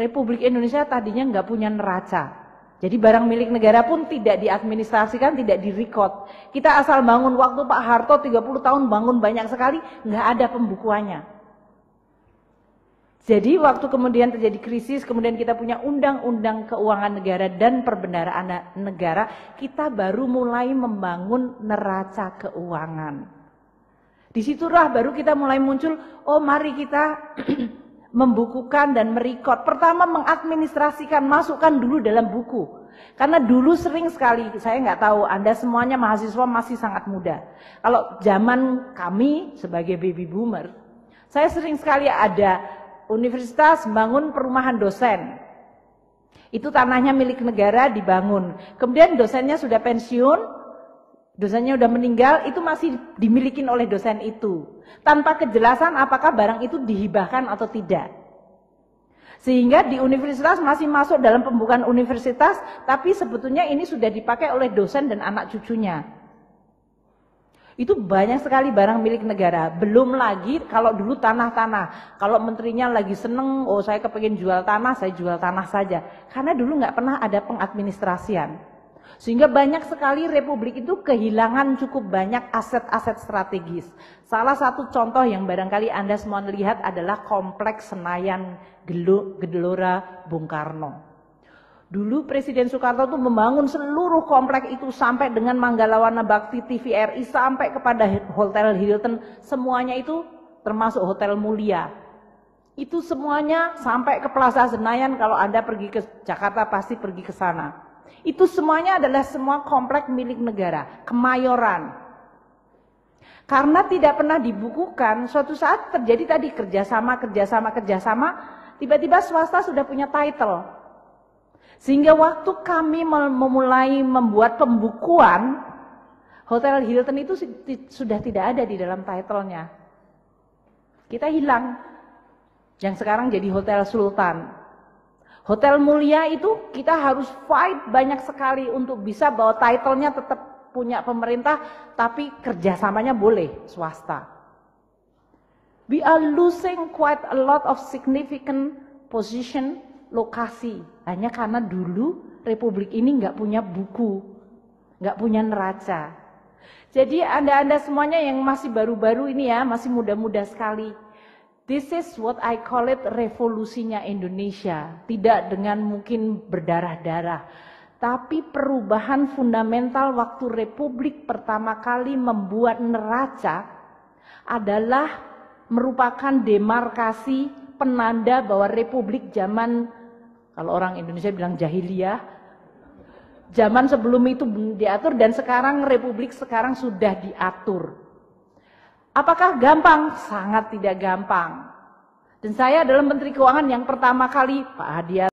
Republik Indonesia tadinya nggak punya neraca. Jadi barang milik negara pun tidak diadministrasikan, tidak direkod. Kita asal bangun, waktu Pak Harto 30 tahun bangun banyak sekali, nggak ada pembukuannya. Jadi waktu kemudian terjadi krisis, kemudian kita punya undang-undang keuangan negara dan perbendaharaan negara, kita baru mulai membangun neraca keuangan. Disitulah baru kita mulai muncul, oh mari kita membukukan dan merekod. Pertama mengadministrasikan, masukkan dulu dalam buku. Karena dulu sering sekali, saya nggak tahu, Anda semuanya mahasiswa masih sangat muda. Kalau zaman kami sebagai baby boomer, saya sering sekali ada universitas bangun perumahan dosen. Itu tanahnya milik negara dibangun. Kemudian dosennya sudah pensiun, dosennya sudah meninggal, itu masih dimiliki oleh dosen itu. Tanpa kejelasan apakah barang itu dihibahkan atau tidak. Sehingga di universitas masih masuk dalam pembukaan universitas, tapi sebetulnya ini sudah dipakai oleh dosen dan anak cucunya. Itu banyak sekali barang milik negara. Belum lagi kalau dulu tanah-tanah. Kalau menterinya lagi seneng, oh saya kepengen jual tanah, saya jual tanah saja. Karena dulu nggak pernah ada pengadministrasian. Sehingga banyak sekali republik itu kehilangan cukup banyak aset-aset strategis. Salah satu contoh yang barangkali Anda semua lihat adalah kompleks Senayan Gelora Bung Karno. Dulu Presiden Soekarno itu membangun seluruh kompleks itu sampai dengan Manggalawana Bakti TVRI sampai kepada Hotel Hilton, semuanya itu termasuk Hotel Mulia. Itu semuanya sampai ke Plaza Senayan, kalau Anda pergi ke Jakarta pasti pergi ke sana. Itu semuanya adalah semua kompleks milik negara, Kemayoran. Karena tidak pernah dibukukan, suatu saat terjadi tadi kerjasama, tiba-tiba swasta sudah punya title. Sehingga waktu kami memulai membuat pembukuan, Hotel Hilton itu sudah tidak ada di dalam title-nya. Kita hilang. Yang sekarang jadi Hotel Sultan. Hotel Mulia itu kita harus fight banyak sekali untuk bisa bahwa title-nya tetap punya pemerintah, tapi kerjasamanya boleh swasta. We are losing quite a lot of significant position, lokasi, hanya karena dulu republik ini nggak punya buku, nggak punya neraca. Jadi Anda semuanya yang masih baru-baru ini ya, masih muda-muda sekali. This is what I call it revolusinya Indonesia. Tidak dengan mungkin berdarah-darah, tapi perubahan fundamental waktu republik pertama kali membuat neraca adalah merupakan demarkasi penanda bahwa republik zaman, kalau orang Indonesia bilang jahiliyah, zaman sebelum itu diatur dan sekarang republik sekarang sudah diatur. Apakah gampang? Sangat tidak gampang. Dan saya adalah Menteri Keuangan yang pertama kali, Pak Hadiat